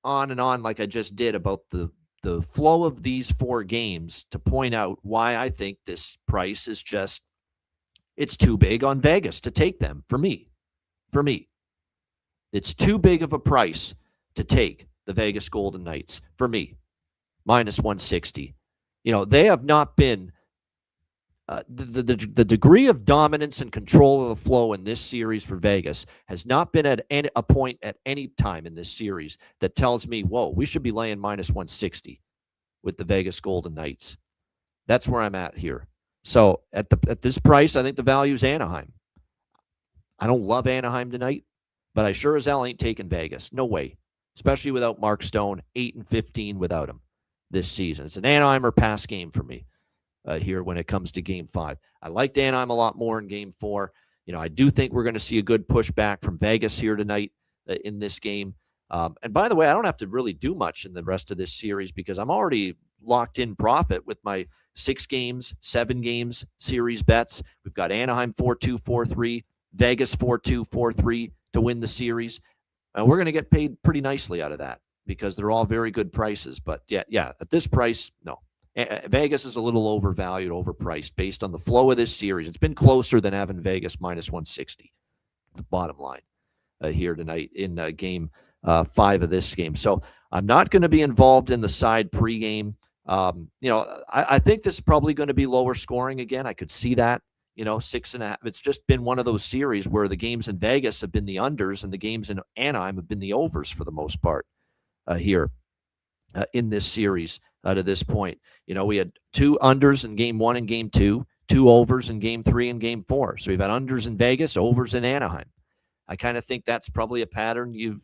on and on like I just did about the flow of these 4 games to point out why I think this price is just, it's too big on Vegas to take them for me. It's too big of a price to take the Vegas Golden Knights for me. -160. They have not been the degree of dominance and control of the flow in this series for Vegas has not been at a point at any time in this series that tells me, whoa, we should be laying -160 with the Vegas Golden Knights. That's where I'm at here. So at this price, I think the value is Anaheim. I don't love Anaheim tonight, but I sure as hell ain't taking Vegas. No way. Especially without Mark Stone, 8-15 without him this season. It's an Anaheim or pass game for me here when it comes to Game 5. I liked Anaheim a lot more in Game 4. I do think we're going to see a good pushback from Vegas here tonight in this game. And by the way, I don't have to really do much in the rest of this series because I'm already locked in profit with my 6 games, 7 games series bets. We've got Anaheim 4-2, 4-3, Vegas 4-2, 4-3 to win the series. And we're going to get paid pretty nicely out of that because they're all very good prices. But yeah, at this price, no. Vegas is a little overvalued, overpriced based on the flow of this series. It's been closer than having Vegas -160, the bottom line here tonight in Game 5 of this game. So I'm not going to be involved in the side pregame. I think this is probably going to be lower scoring again. I could see that, 6.5. It's just been one of those series where the games in Vegas have been the unders and the games in Anaheim have been the overs for the most part here in this series to this point. We had 2 unders in Game 1 and Game 2, 2 overs in Game 3 and Game 4. So we've had unders in Vegas, overs in Anaheim. I kind of think that's probably a pattern you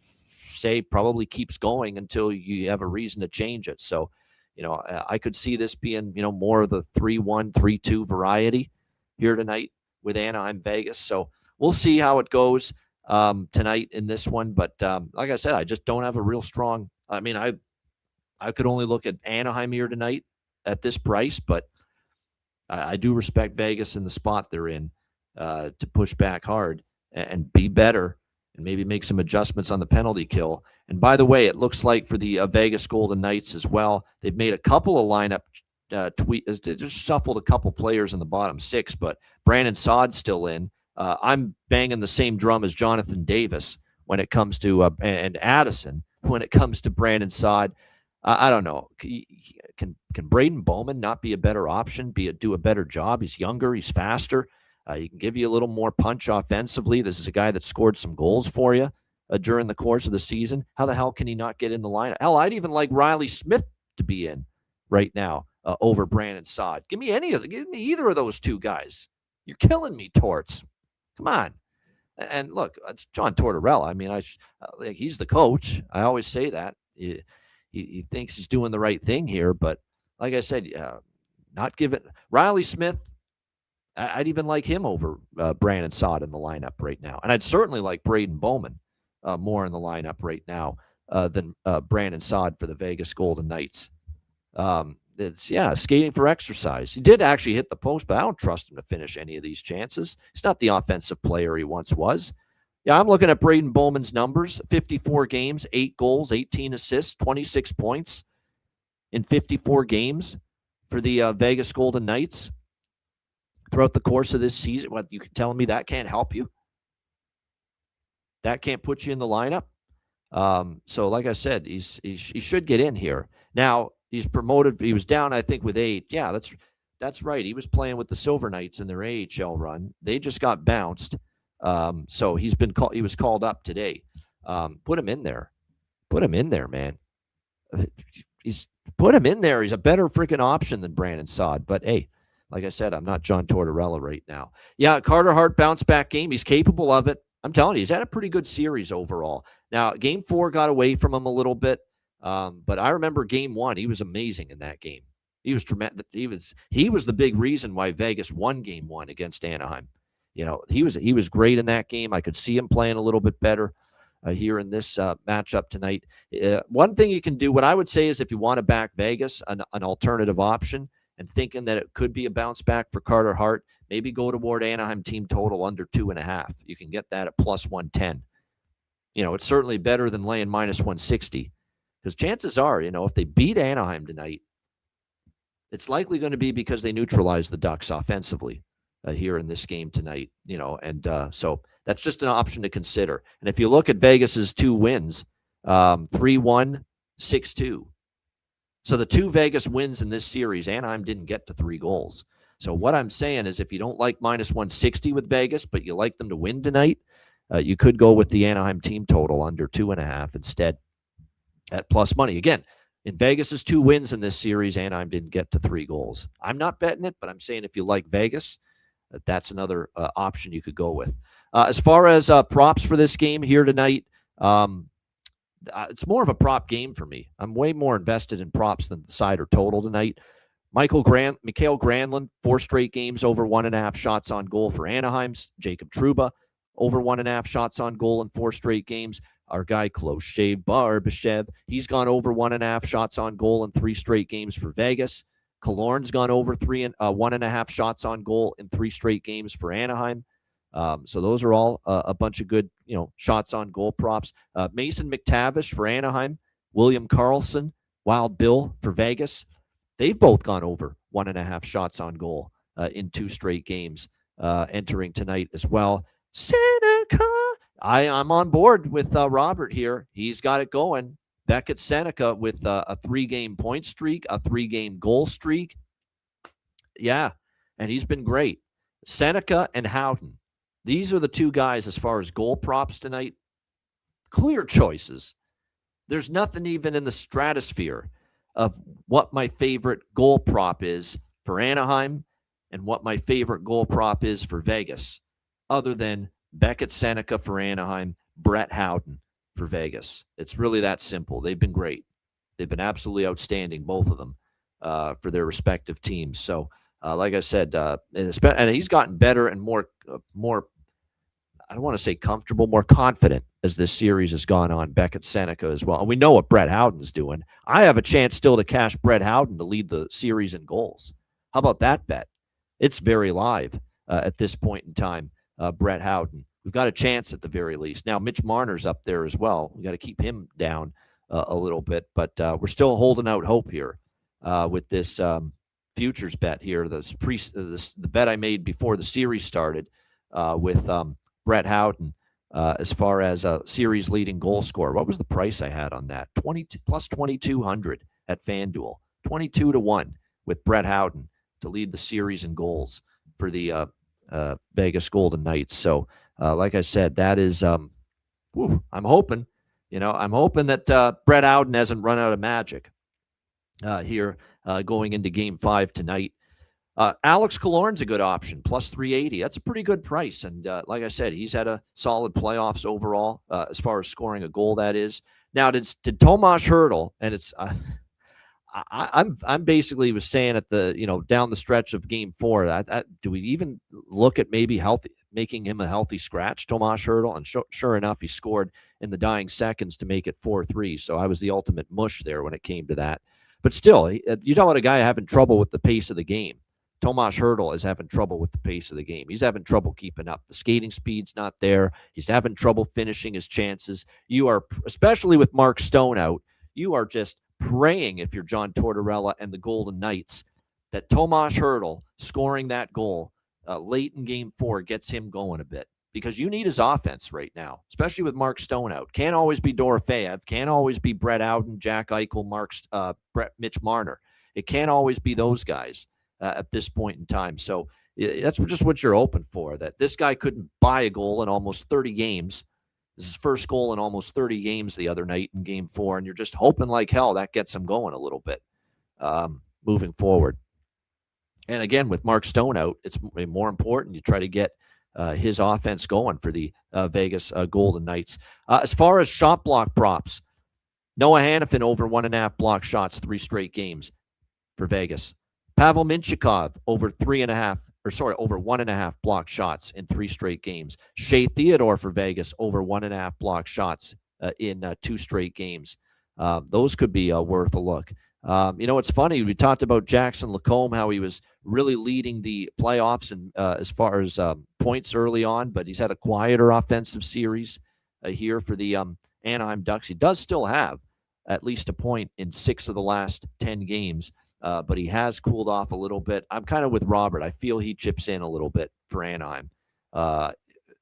say probably keeps going until you have a reason to change it. So, I could see this being, more of the 3-1, 3-2 variety here tonight with Anaheim, Vegas. So we'll see how it goes. tonight in this one. But like I said, I just don't have a real strong. I mean, I could only look at Anaheim here tonight at this price, but I do respect Vegas in the spot they're in to push back hard and be better and maybe make some adjustments on the penalty kill. And by the way, it looks like for the Vegas Golden Knights as well, they've made a couple of lineup tweaks. They just shuffled a couple players in the bottom six, but Brandon Saad's still in. I'm banging the same drum as Jonathan Davis when it comes to and Addison when it comes to Brandon Saad. I don't know. Can Braden Bowman not be a better option? Do a better job? He's younger. He's faster. He can give you a little more punch offensively. This is a guy that scored some goals for you during the course of the season. How the hell can he not get in the lineup? Hell, I'd even like Riley Smith to be in right now over Brandon Saad. Give me either of those two guys. You're killing me, Torts. Come on. And look, it's John Tortorella. I mean, he's the coach. I always say that. He thinks he's doing the right thing here, but like I said, not giving Riley Smith. I'd even like him over Brandon Saad in the lineup right now, and I'd certainly like Braden Bowman more in the lineup right now than Brandon Saad for the Vegas Golden Knights. It's skating for exercise. He did actually hit the post, but I don't trust him to finish any of these chances. He's not the offensive player he once was. Yeah, I'm looking at Braden Bowman's numbers, 54 games, 8 goals, 18 assists, 26 points in 54 games for the Vegas Golden Knights throughout the course of this season. What, you can tell me that can't help you? That can't put you in the lineup? So like I said, he should get in here. Now, he's promoted. He was down, I think, with 8. Yeah, that's right. He was playing with the Silver Knights in their AHL run. They just got bounced. So he was called up today. Put him in there. Put him in there, man. Put him in there. He's a better freaking option than Brandon Saad. But hey, like I said, I'm not John Tortorella right now. Yeah, Carter Hart bounce back game. He's capable of it. I'm telling you, he's had a pretty good series overall. Now, Game 4 got away from him a little bit, but I remember Game 1. He was amazing in that game. He was tremendous. He was the big reason why Vegas won Game 1 against Anaheim. You know, he was great in that game. I could see him playing a little bit better here in this matchup tonight. One thing you can do, what I would say is if you want to back Vegas, an alternative option, and thinking that it could be a bounce back for Carter Hart, maybe go toward Anaheim team total under 2.5. You can get that at plus 110. You know, it's certainly better than laying minus 160 because chances are, you know, if they beat Anaheim tonight, it's likely going to be because they neutralize the Ducks offensively here in this game tonight, you know, and so that's just an option to consider. And if you look at Vegas's 2 wins, 3-1, 6-2. So the 2 Vegas wins in this series, Anaheim didn't get to 3 goals. So what I'm saying is if you don't like minus 160 with Vegas, but you like them to win tonight, you could go with the Anaheim team total under 2.5 instead at plus money. Again, in Vegas's 2 wins in this series, Anaheim didn't get to 3 goals. I'm not betting it, but I'm saying if you like Vegas, that's another option you could go with. As far as props for this game here tonight, it's more of a prop game for me. I'm way more invested in props than the side or total tonight. Mikael Granlund, 4 straight games over 1.5 shots on goal for Anaheim's. Jacob Trouba, over 1.5 shots on goal in 4 straight games. Our guy, Kloshev Barbashev, he's gone over 1.5 shots on goal in 3 straight games for Vegas. Killorn's gone over 1.5 shots on goal in 3 straight games for Anaheim. So those are all a bunch of good, you know, shots on goal props. Mason McTavish for Anaheim, William Karlsson, Wild Bill for Vegas. They've both gone over 1.5 shots on goal in 2 straight games entering tonight as well. Seneca, I'm on board with Robert here. He's got it going. Beckett Seneca with a 3-game point streak, a 3-game goal streak. Yeah, and he's been great. Seneca and Houghton. These are the 2 guys as far as goal props tonight. Clear choices. There's nothing even in the stratosphere of what my favorite goal prop is for Anaheim and what my favorite goal prop is for Vegas, other than Beckett Seneca for Anaheim, Brett Houghton for Vegas. It's really that simple. They've been great. They've been absolutely outstanding, both of them, for their respective teams. So, like I said, and he's gotten better and more. I don't want to say comfortable, more confident as this series has gone on. Beckett Seneca as well. And we know what Brett Howden's doing. I have a chance still to cash Brett Howden to lead the series in goals. How about that bet? It's very live at this point in time, Brett Howden. We've got a chance at the very least. Now, Mitch Marner's up there as well. We got to keep him down a little bit, but we're still holding out hope here with this futures bet here. The bet I made before the series started with Brett Howden as far as a series leading goal scorer. What was the price I had on that? 22 plus 2,200 at FanDuel. 22-1 with Brett Howden to lead the series in goals for the Vegas Golden Knights. So, like I said, that is, I'm hoping, I'm hoping that Brett Howden hasn't run out of magic here going into Game 5 tonight. Alex Killorn's a good option, plus 380. That's a pretty good price. And like I said, he's had a solid playoffs overall as far as scoring a goal, that is. Now, did Tomas Hertl, and it's I'm basically was saying at the, down the stretch of Game 4, do we even look at maybe making him a healthy scratch, Tomas Hertl? And sure enough, he scored in the dying seconds to make it 4-3. So I was the ultimate mush there when it came to that. But still, you talk about a guy having trouble with the pace of the game. Tomas Hertl is having trouble with the pace of the game. He's having trouble keeping up. The skating speed's not there. He's having trouble finishing his chances. You are, especially with Mark Stone out, you are just praying, if you're John Tortorella and the Golden Knights, that Tomas Hertl scoring that goal late in Game 4 gets him going a bit, because you need his offense right now, especially with Mark Stone out. Can't always be Dorofeyev. Can't always be Brett Howden, Jack Eichel, Mitch Marner. It can't always be those guys at this point in time. So that's just what you're hoping for, that this guy couldn't buy a goal in almost 30 games. This is his first goal in almost 30 games the other night in Game 4, and you're just hoping like hell that gets him going a little bit moving forward. And again, with Mark Stone out, it's more important you try to get his offense going for the Vegas Golden Knights. As far as shot block props, Noah Hanifin over 1.5 block shots 3 straight games for Vegas. Pavel Mintyukov over 1.5 block shots in 3 straight games. Shea Theodore for Vegas over 1.5 block shots in 2 straight games. Those could be worth a look. It's funny. We talked about Jackson Lacombe, how he was really leading the playoffs and as far as points early on, but he's had a quieter offensive series here for the Anaheim Ducks. He does still have at least a point in 6 of the last 10 games. But he has cooled off a little bit. I'm kind of with Robert. I feel he chips in a little bit for Anaheim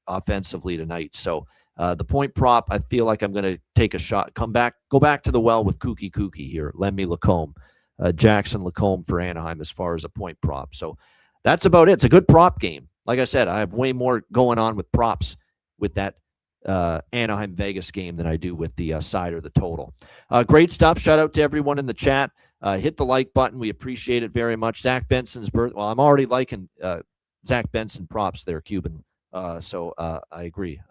offensively tonight. So the point prop, I feel like I'm going to take a shot. Go back to the well with Kookie here. Lemmy Lacombe, Jackson Lacombe for Anaheim as far as a point prop. So that's about it. It's a good prop game. Like I said, I have way more going on with props with that Anaheim Vegas game than I do with the side or the total. Great stuff. Shout out to everyone in the chat. Hit the like button. We appreciate it very much. Zach Benson's birth. Well, I'm already liking Zach Benson props there, Cuban. So I agree.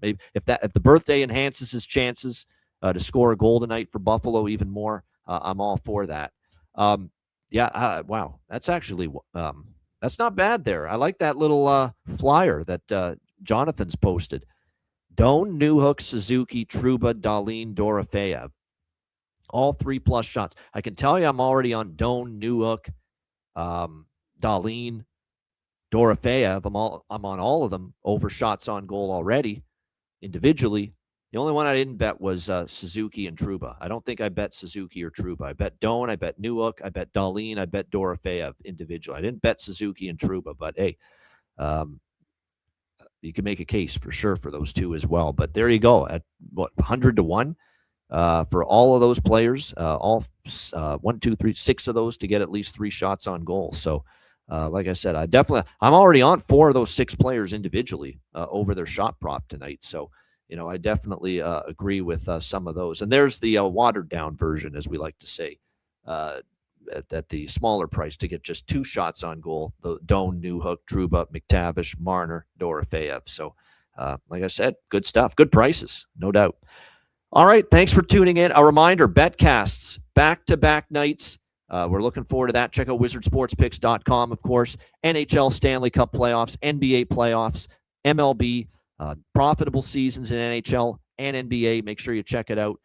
Maybe if the birthday enhances his chances to score a goal tonight for Buffalo even more, I'm all for that. Wow, that's actually that's not bad there. I like that little flyer that Jonathan's posted. Doan, Newhook, Suzuki, Trouba, Dahlin, Dorofeyev. All 3+ shots. I can tell you I'm already on Doan, Newhook, Dahlin, Dorofeyev. I'm on all of them over shots on goal already individually. The only one I didn't bet was Suzuki and Trouba. I don't think I bet Suzuki or Trouba. I bet Doan, I bet Newhook, I bet Dahlin, I bet Dorofeyev individually. I didn't bet Suzuki and Trouba, but hey, you can make a case for sure for those two as well. But there you go at 100-1 for all of those players, all 1, 2, 3, 6 of those to get at least 3 shots on goal. So, like I said, I'm already on 4 of those 6 players individually over their shot prop tonight. So, I definitely agree with some of those. And there's the watered down version, as we like to say, at the smaller price to get just 2 shots on goal. The Doan, Newhook, Trouba, McTavish, Marner, Dorofeyev. So, like I said, good stuff, good prices, no doubt. All right, thanks for tuning in. A reminder, betcasts, back-to-back nights. We're looking forward to that. Check out wizardsportspicks.com, of course. NHL Stanley Cup playoffs, NBA playoffs, MLB, profitable seasons in NHL and NBA. Make sure you check it out.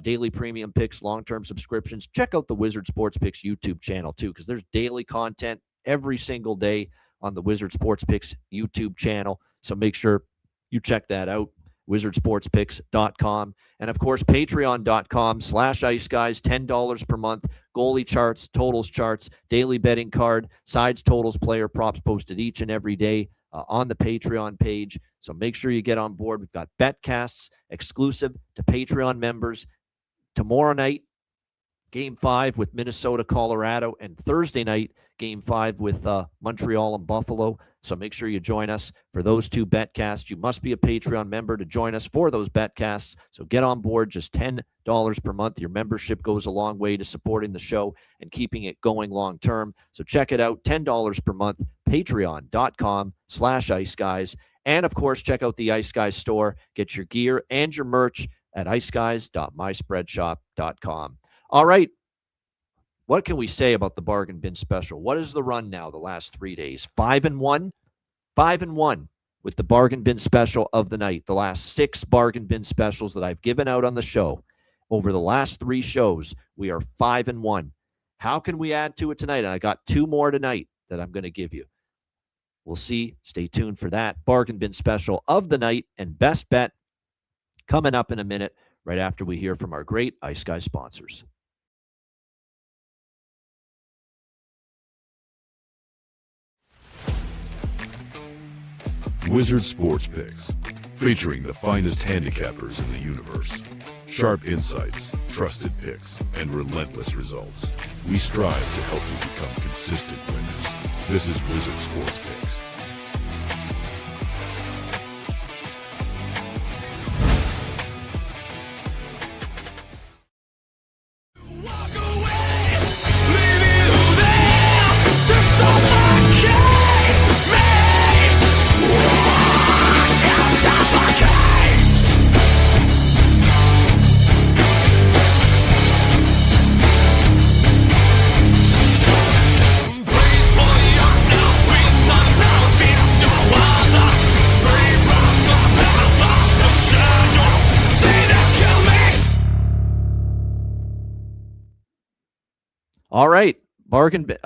Daily premium picks, long-term subscriptions. Check out the Wizard Sports Picks YouTube channel too, because there's daily content every single day on the Wizard Sports Picks YouTube channel. So make sure you check that out. wizardsportspicks.com. And of course, patreon.com/Ice Guys, $10 per month. Goalie charts, totals charts, daily betting card, sides, totals, player props posted each and every day on the Patreon page. So make sure you get on board. We've got betcasts exclusive to Patreon members. Tomorrow night, Game 5 with Minnesota, Colorado, and Thursday night, Game 5 with Montreal and Buffalo. So make sure you join us for those two betcasts. You must be a Patreon member to join us for those betcasts. So get on board, just $10 per month. Your membership goes a long way to supporting the show and keeping it going long term. So check it out, $10 per month, patreon.com/Ice Guys. And of course, check out the Ice Guys store. Get your gear and your merch at iceguys.myspreadshop.com. All right. What can we say about the bargain bin special? What is the run now the last 3 days? 5-1? 5-1 with the bargain bin special of the night. The last 6 bargain bin specials that I've given out on the show. Over the last 3 shows, we are 5-1. How can we add to it tonight? And I got 2 more tonight that I'm going to give you. We'll see. Stay tuned for that bargain bin special of the night and best bet coming up in a minute, right after we hear from our great Ice Guys sponsors. Wizard Sports Picks, featuring the finest handicappers in the universe. Sharp insights, trusted picks, and relentless results. We strive to help you become consistent winners. This is Wizard Sports Picks. All right, bargain bin.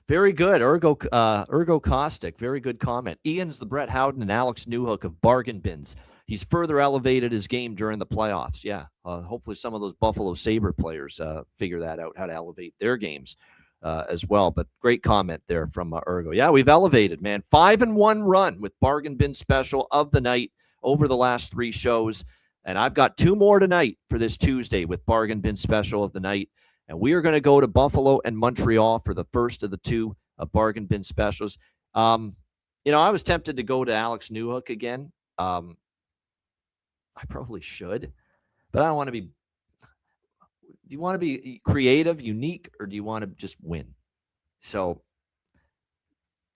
Very good. Ergo Caustic, very good comment. Ian's the Brett Howden and Alex Newhook of bargain bins. He's further elevated his game during the playoffs. Yeah, hopefully some of those Buffalo Sabre players figure that out, how to elevate their games as well. But great comment there from Ergo. Yeah, we've elevated, man. 5-1 run with bargain bin special of the night over the last 3 shows. And I've got 2 more tonight for this Tuesday with bargain bin special of the night. And we are going to go to Buffalo and Montreal for the first of the 2 bargain bin specials. I was tempted to go to Alex Newhook again. I probably should, but I don't want to be. Do you want to be creative, unique, or do you want to just win? So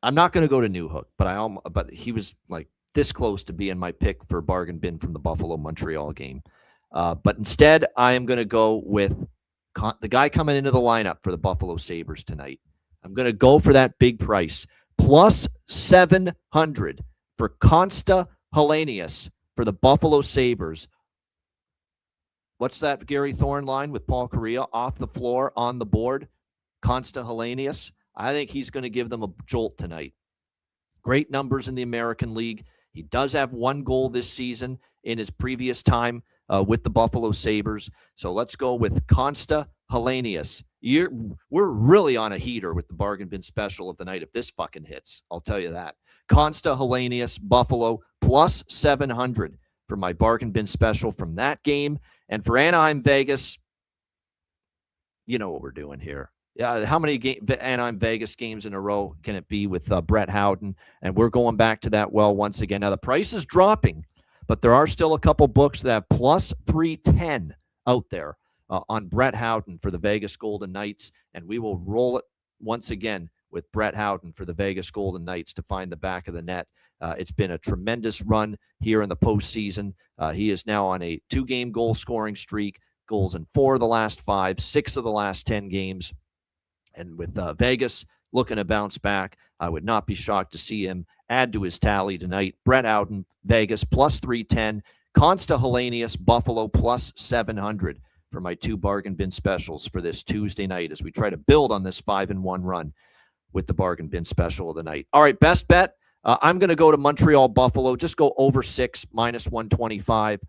I'm not going to go to Newhook, but he was like this close to being my pick for bargain bin from the Buffalo Montreal game. But instead, I am going to go with the guy coming into the lineup for the Buffalo Sabres tonight. I'm going to go for that big price. Plus 700 for Consta Helenius for the Buffalo Sabres. What's that Gary Thorne line with Paul Correa? Off the floor, on the board. Consta Helenius. I think he's going to give them a jolt tonight. Great numbers in the American League. He does have 1 goal this season in his previous time with the Buffalo Sabres. So let's go with Consta Helenius. We're really on a heater with the bargain bin special of the night if this fucking hits. I'll tell you that. Consta Helenius, Buffalo, plus 700 for my bargain bin special from that game. And for Anaheim, Vegas, you know what we're doing here. Yeah, how many Anaheim Vegas games in a row can it be with Brett Howden? And we're going back to that well once again. Now, the price is dropping, but there are still a couple books that have plus 310 out there on Brett Howden for the Vegas Golden Knights, and we will roll it once again with Brett Howden for the Vegas Golden Knights to find the back of the net. It's been a tremendous run here in the postseason. He is now on a 2-game goal-scoring streak, goals in 4 of the last 5, 6 of the last 10 games. And with Vegas looking to bounce back. I would not be shocked to see him add to his tally tonight. Brett Howden, Vegas, plus 310. Consta Hellenius, Buffalo, plus 700 for my 2 bargain bin specials for this Tuesday night as we try to build on this 5-1 run with the bargain bin special of the night. All right, best bet. I'm going to go to Montreal, Buffalo. Just go over 6, minus 125.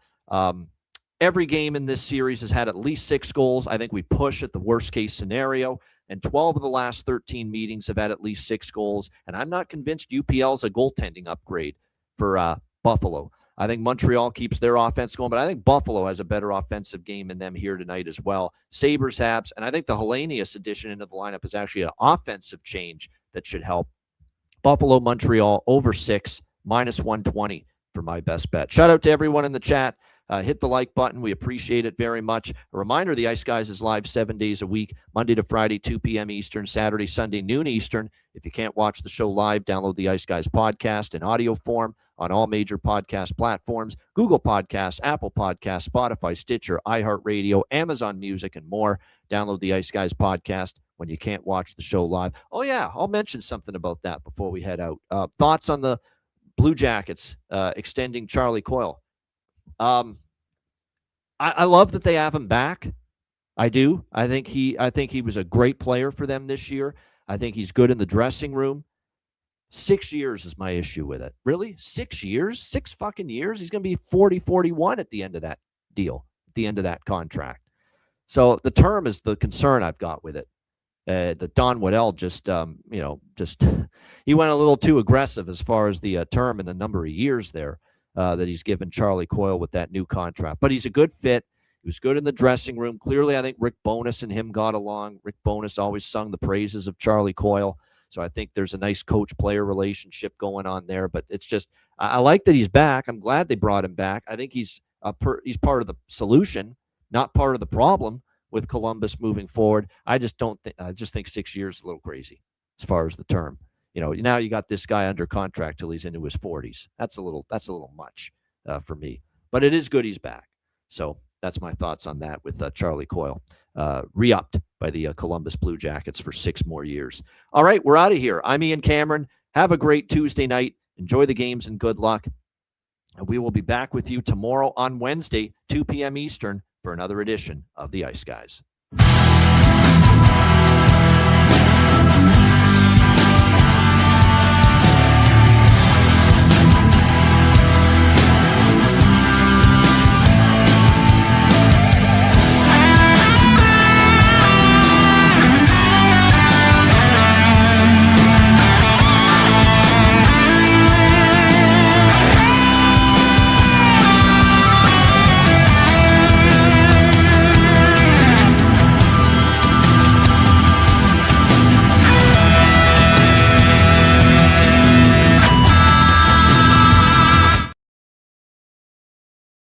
Every game in this series has had at least 6 goals. I think we push at the worst-case scenario. And 12 of the last 13 meetings have had at least 6 goals. And I'm not convinced UPL's a goaltending upgrade for Buffalo. I think Montreal keeps their offense going, but I think Buffalo has a better offensive game in them here tonight as well. Sabres, Habs, and I think the Hellenius addition into the lineup is actually an offensive change that should help. Buffalo, Montreal, over 6, minus 120 for my best bet. Shout out to everyone in the chat. Hit the like button. We appreciate it very much. A reminder, the Ice Guys is live 7 days a week, Monday to Friday, 2 p.m. Eastern, Saturday, Sunday, noon Eastern. If you can't watch the show live, download the Ice Guys podcast in audio form on all major podcast platforms, Google Podcasts, Apple Podcasts, Spotify, Stitcher, iHeartRadio, Amazon Music, and more. Download the Ice Guys podcast when you can't watch the show live. Oh, yeah, I'll mention something about that before we head out. Thoughts on the Blue Jackets extending Charlie Coyle? I love that they have him back. I do. I think he was a great player for them this year. I think he's good in the dressing room. 6 years is my issue with it. Really? 6 years? 6 fucking years? He's going to be 40, 41 at the end of that deal, at the end of that contract. So the term is the concern I've got with it. That Don Waddell just he went a little too aggressive as far as the term and the number of years there that he's given Charlie Coyle with that new contract. But he's a good fit. He was good in the dressing room. Clearly, I think Rick Bowness and him got along. Rick Bowness always sung the praises of Charlie Coyle. So I think there's a nice coach-player relationship going on there. But it's just, I like that he's back. I'm glad they brought him back. I think he's part of the solution, not part of the problem with Columbus moving forward. I just think 6 years is a little crazy as far as the term. Now you got this guy under contract till he's into his 40s. That's a little much for me. But it is good he's back. So that's my thoughts on that with Charlie Coyle. Re-upped by the Columbus Blue Jackets for 6 more years. All right, we're out of here. I'm Ian Cameron. Have a great Tuesday night. Enjoy the games and good luck. And we will be back with you tomorrow on Wednesday, 2 p.m. Eastern, for another edition of the Ice Guys.